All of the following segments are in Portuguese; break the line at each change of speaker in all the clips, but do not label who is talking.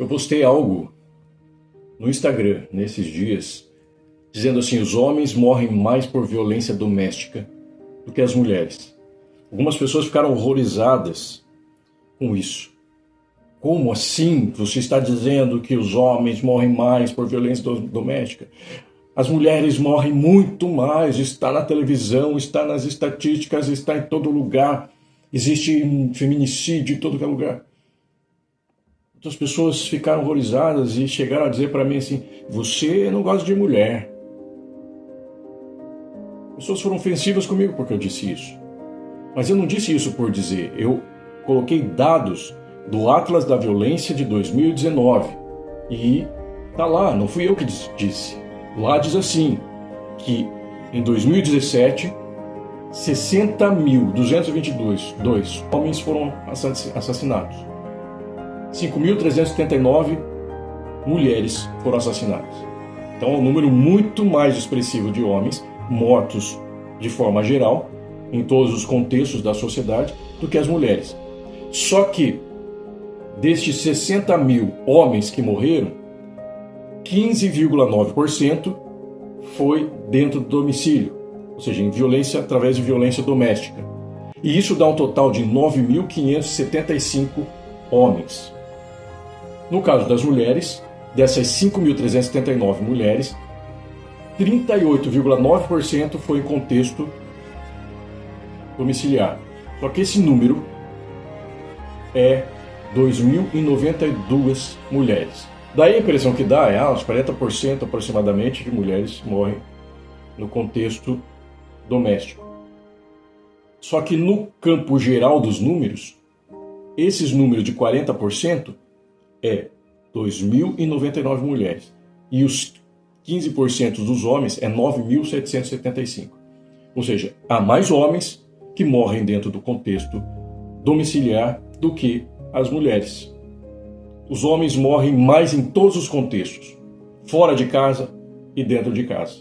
Eu postei algo no Instagram nesses dias, dizendo assim: os homens morrem mais por violência doméstica do que as mulheres. Algumas pessoas ficaram horrorizadas com isso. Como assim você está dizendo que os homens morrem mais por violência doméstica? As mulheres morrem muito mais, está na televisão, está nas estatísticas, está em todo lugar. Existe um feminicídio em todo lugar. Outras pessoas ficaram horrorizadas e chegaram a dizer para mim assim: você não gosta de mulher. Pessoas foram ofensivas comigo porque eu disse isso. Mas eu não disse isso por dizer. Eu coloquei dados do Atlas da Violência de 2019. E tá lá, não fui eu que disse. Lá diz assim, que em 2017, 60.222 homens foram assassinados. 5.379 mulheres foram assassinadas. Então é um número muito mais expressivo de homens mortos de forma geral, em todos os contextos da sociedade, do que as mulheres. Só que, destes 60 mil homens que morreram, 15,9% foi dentro do domicílio, ou seja, em violência através de violência doméstica. E isso dá um total de 9.575 homens. No caso das mulheres, dessas 5.379 mulheres, 38,9% foi em contexto domiciliar. Só que esse número é 2.092 mulheres. Daí a impressão que dá é uns 40% aproximadamente de mulheres morrem no contexto doméstico. Só que no campo geral dos números, esses números de 40% é 2.099 mulheres. E os 15% dos homens é 9.775. Ou seja, há mais homens que morrem dentro do contexto domiciliar do que as mulheres. Os homens morrem mais em todos os contextos, fora de casa e dentro de casa,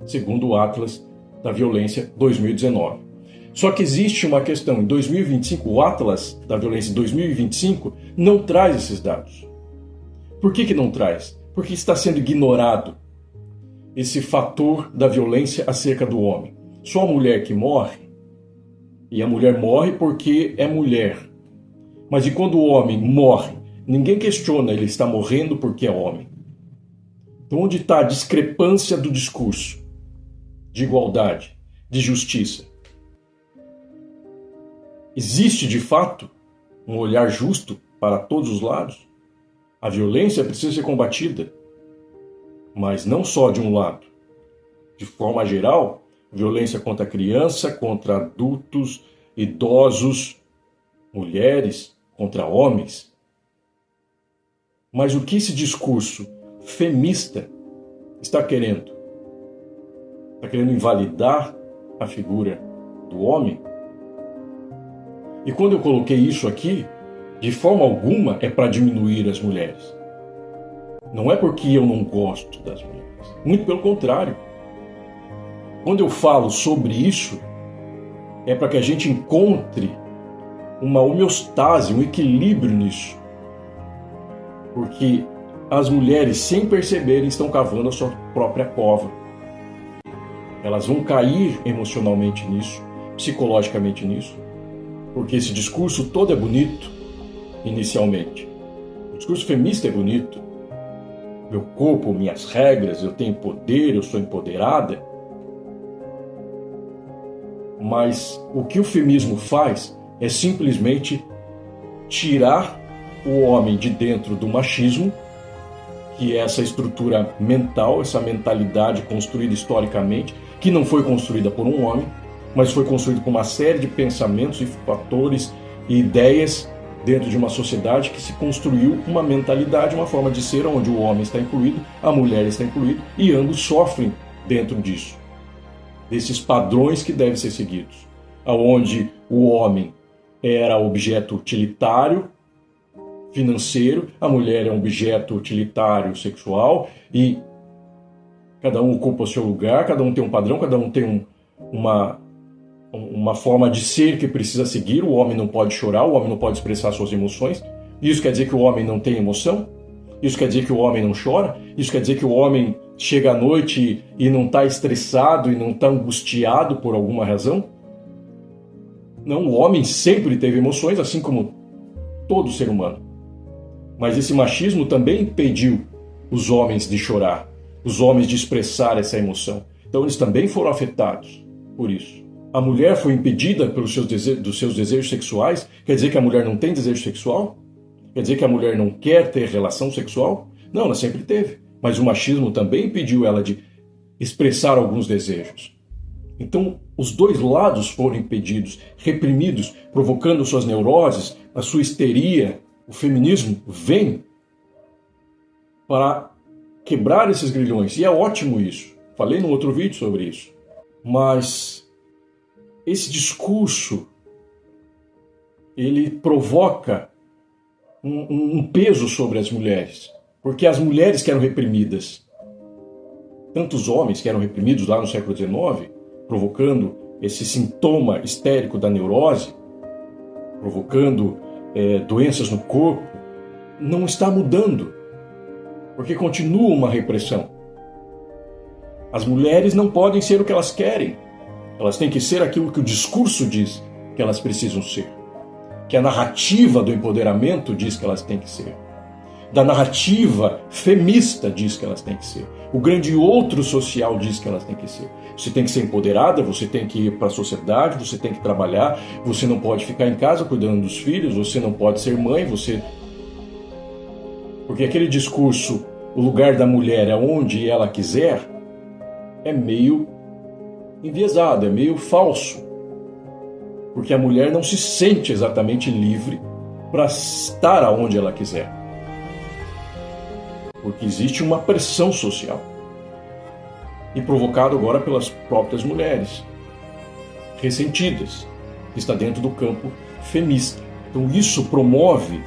segundo o Atlas da Violência 2019. Só que existe uma questão: em 2025, o Atlas da Violência 2025 não traz esses dados. Por que não traz? Porque está sendo ignorado esse fator da violência acerca do homem. Só a mulher que morre, e a mulher morre porque é mulher. Mas e quando o homem morre, ninguém questiona, ele está morrendo porque é homem. Então onde está a discrepância do discurso de igualdade, de justiça? Existe de fato um olhar justo para todos os lados? A violência precisa ser combatida, mas não só de um lado. De forma geral, violência contra a criança, contra adultos, idosos, mulheres, contra homens. Mas o que esse discurso feminista está querendo? Está querendo invalidar a figura do homem? E quando eu coloquei isso aqui, de forma alguma é para diminuir as mulheres. Não é porque eu não gosto das mulheres. Muito pelo contrário. Quando eu falo sobre isso, é para que a gente encontre uma homeostase, um equilíbrio nisso. Porque as mulheres, sem perceberem, estão cavando a sua própria cova. Elas vão cair emocionalmente nisso, psicologicamente nisso, porque esse discurso todo é bonito, inicialmente. O discurso feminista é bonito. Meu corpo, minhas regras, eu tenho poder, eu sou empoderada. Mas o que o feminismo faz é simplesmente tirar o homem de dentro do machismo, que é essa estrutura mental, essa mentalidade construída historicamente, que não foi construída por um homem, mas foi construída por uma série de pensamentos e fatores e ideias dentro de uma sociedade que se construiu uma mentalidade, uma forma de ser onde o homem está incluído, a mulher está incluída, e ambos sofrem dentro disso, desses padrões que devem ser seguidos, onde o homem era objeto utilitário, financeiro, a mulher é um objeto utilitário sexual, e cada um ocupa o seu lugar, cada um tem um padrão, cada um tem uma forma de ser que precisa seguir. O homem não pode chorar, o homem não pode expressar suas emoções. Isso quer dizer que o homem não tem emoção? Isso quer dizer que o homem não chora? Isso quer dizer que o homem chega à noite e não está estressado e não está angustiado por alguma razão? Não, o homem sempre teve emoções, assim como todo ser humano. Mas esse machismo também impediu os homens de chorar, os homens de expressar essa emoção. Então eles também foram afetados por isso. A mulher foi impedida dos seus desejos sexuais? Quer dizer que a mulher não tem desejo sexual? Quer dizer que a mulher não quer ter relação sexual? Não, ela sempre teve. Mas o machismo também impediu ela de expressar alguns desejos. Então, os dois lados foram impedidos, reprimidos, provocando suas neuroses, a sua histeria. O feminismo vem para quebrar esses grilhões. E é ótimo isso. Falei num outro vídeo sobre isso. Mas esse discurso, ele provoca um peso sobre as mulheres. Porque as mulheres que eram reprimidas, tantos homens que eram reprimidos lá no século XIX, provocando esse sintoma histérico da neurose, provocando doenças no corpo, não está mudando, porque continua uma repressão. As mulheres não podem ser o que elas querem, elas têm que ser aquilo que o discurso diz que elas precisam ser, que a narrativa do empoderamento diz que elas têm que ser, da narrativa femista diz que elas têm que ser, o grande outro social diz que elas têm que ser. Você tem que ser empoderada, você tem que ir para a sociedade, você tem que trabalhar, você não pode ficar em casa cuidando dos filhos, você não pode ser mãe, Porque aquele discurso, o lugar da mulher é onde ela quiser, é meio enviesado, é meio falso. Porque a mulher não se sente exatamente livre para estar aonde ela quiser. Porque existe uma pressão social. E provocado agora pelas próprias mulheres, ressentidas, que está dentro do campo femista. Então isso promove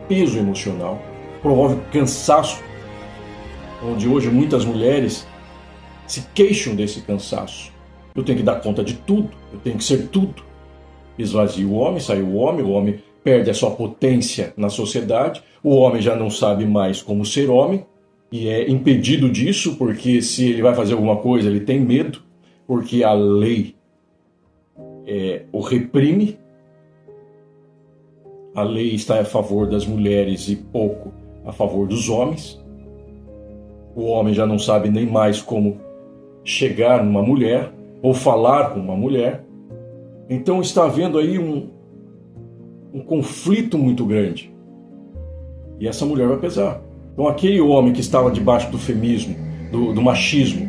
peso emocional, promove cansaço, onde hoje muitas mulheres se queixam desse cansaço. Eu tenho que dar conta de tudo, eu tenho que ser tudo. Esvazia o homem, sai o homem perde a sua potência na sociedade, o homem já não sabe mais como ser homem, e é impedido disso, porque se ele vai fazer alguma coisa, ele tem medo, porque a lei o reprime. A lei está a favor das mulheres e pouco a favor dos homens. O homem já não sabe nem mais como chegar numa mulher, ou falar com uma mulher. Então está havendo aí um conflito muito grande. E essa mulher vai pesar. Então aquele homem que estava debaixo do feminismo, do machismo,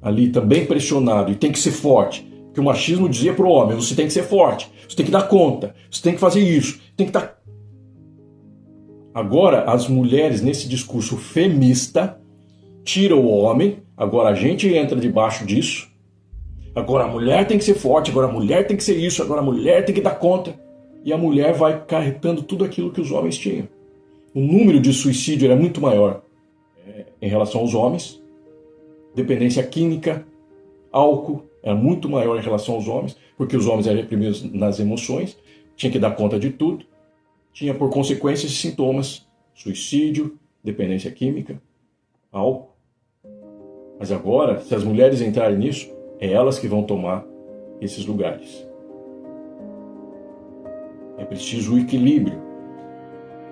ali também pressionado, e tem que ser forte, porque o machismo dizia para o homem, você tem que ser forte, você tem que dar conta, você tem que fazer isso, tem que dar... Agora as mulheres nesse discurso femista tiram o homem, agora a gente entra debaixo disso, agora a mulher tem que ser forte, agora a mulher tem que ser isso, agora a mulher tem que dar conta, e a mulher vai carregando tudo aquilo que os homens tinham. O número de suicídio era muito maior em relação aos homens. Dependência química, álcool, era muito maior em relação aos homens, porque os homens eram reprimidos nas emoções, tinha que dar conta de tudo. Tinha por consequência esses sintomas, suicídio, dependência química, álcool. Mas agora, se as mulheres entrarem nisso, é elas que vão tomar esses lugares. É preciso o equilíbrio.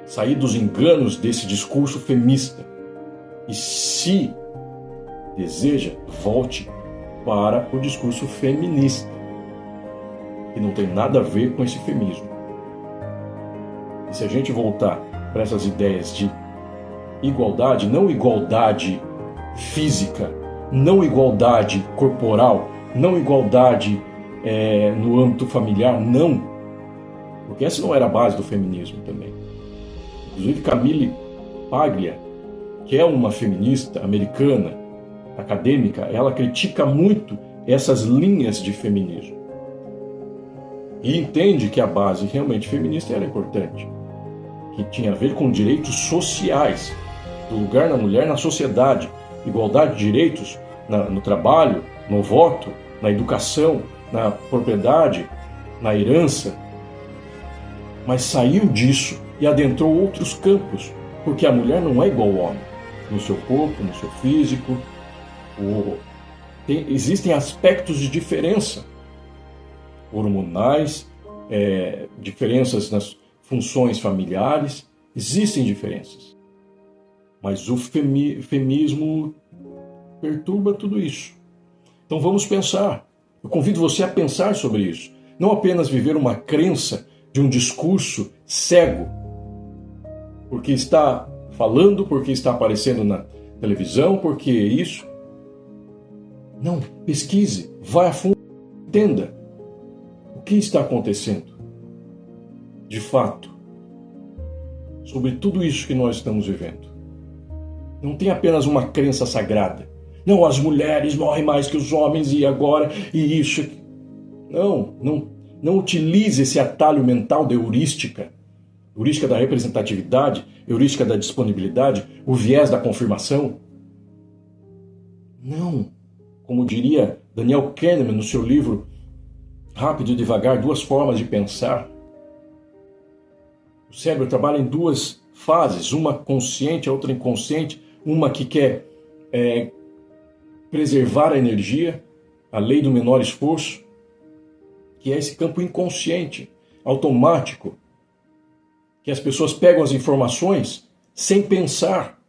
Sair dos enganos desse discurso femista. E se deseja, volte para o discurso feminista, que não tem nada a ver com esse feminismo. E se a gente voltar para essas ideias de igualdade, não igualdade física, não igualdade corporal, não igualdade no âmbito familiar, não. Porque essa não era a base do feminismo também. Inclusive Camille Paglia, que é uma feminista americana, acadêmica, ela critica muito essas linhas de feminismo. E entende que a base realmente feminista era importante, que tinha a ver com direitos sociais, do lugar da mulher na sociedade, igualdade de direitos no trabalho, no voto, na educação, na propriedade, na herança. Mas saiu disso e adentrou outros campos, porque a mulher não é igual ao homem, no seu corpo, no seu físico. Existem aspectos de diferença, hormonais, diferenças nas funções familiares, existem diferenças. Mas o feminismo perturba tudo isso. Então vamos pensar. Eu convido você a pensar sobre isso. Não apenas viver uma crença de um discurso cego, porque está falando, porque está aparecendo na televisão, porque isso. Não, pesquise, vá a fundo, entenda o que está acontecendo, de fato, sobre tudo isso que nós estamos vivendo. Não tem apenas uma crença sagrada. Não, as mulheres morrem mais que os homens e agora, e isso. Não utilize esse atalho mental da heurística da representatividade, heurística da disponibilidade, o viés da confirmação. Não. Como diria Daniel Kahneman no seu livro Rápido e Devagar, Duas Formas de Pensar. O cérebro trabalha em duas fases, uma consciente, a outra inconsciente, uma que quer preservar a energia, a lei do menor esforço, que é esse campo inconsciente, automático, que as pessoas pegam as informações sem pensar,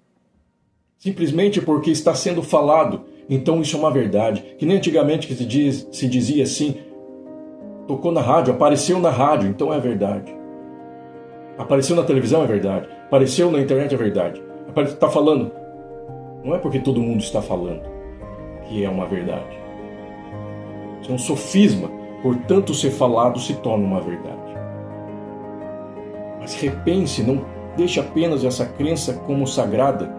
simplesmente porque está sendo falado. Então isso é uma verdade, que nem antigamente que se dizia assim, tocou na rádio, apareceu na rádio, então é verdade. Apareceu na televisão é verdade, apareceu na internet é verdade. Está falando, não é porque todo mundo está falando que é uma verdade. Isso é um sofisma, portanto ser falado se torna uma verdade. Mas repense, não deixe apenas essa crença como sagrada,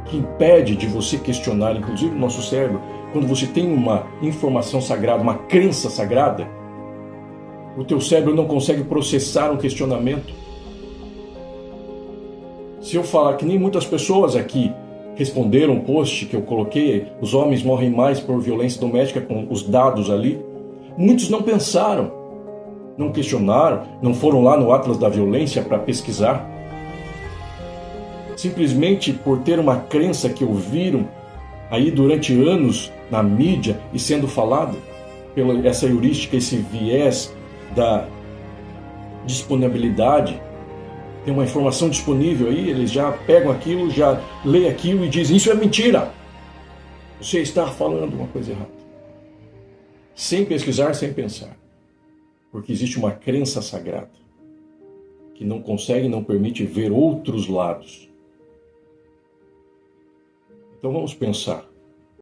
que impede de você questionar, inclusive o nosso cérebro, quando você tem uma informação sagrada, uma crença sagrada, o teu cérebro não consegue processar um questionamento. Se eu falar que nem muitas pessoas aqui responderam um post que eu coloquei, os homens morrem mais por violência doméstica, com os dados ali, muitos não pensaram, não questionaram, não foram lá no Atlas da Violência para pesquisar. Simplesmente por ter uma crença que ouviram aí durante anos na mídia e sendo falada, pela essa heurística, esse viés da disponibilidade. Tem uma informação disponível aí, eles já pegam aquilo, já lê aquilo e dizem, isso é mentira. Você está falando uma coisa errada. Sem pesquisar, sem pensar. Porque existe uma crença sagrada que não consegue, não permite ver outros lados. Então vamos pensar.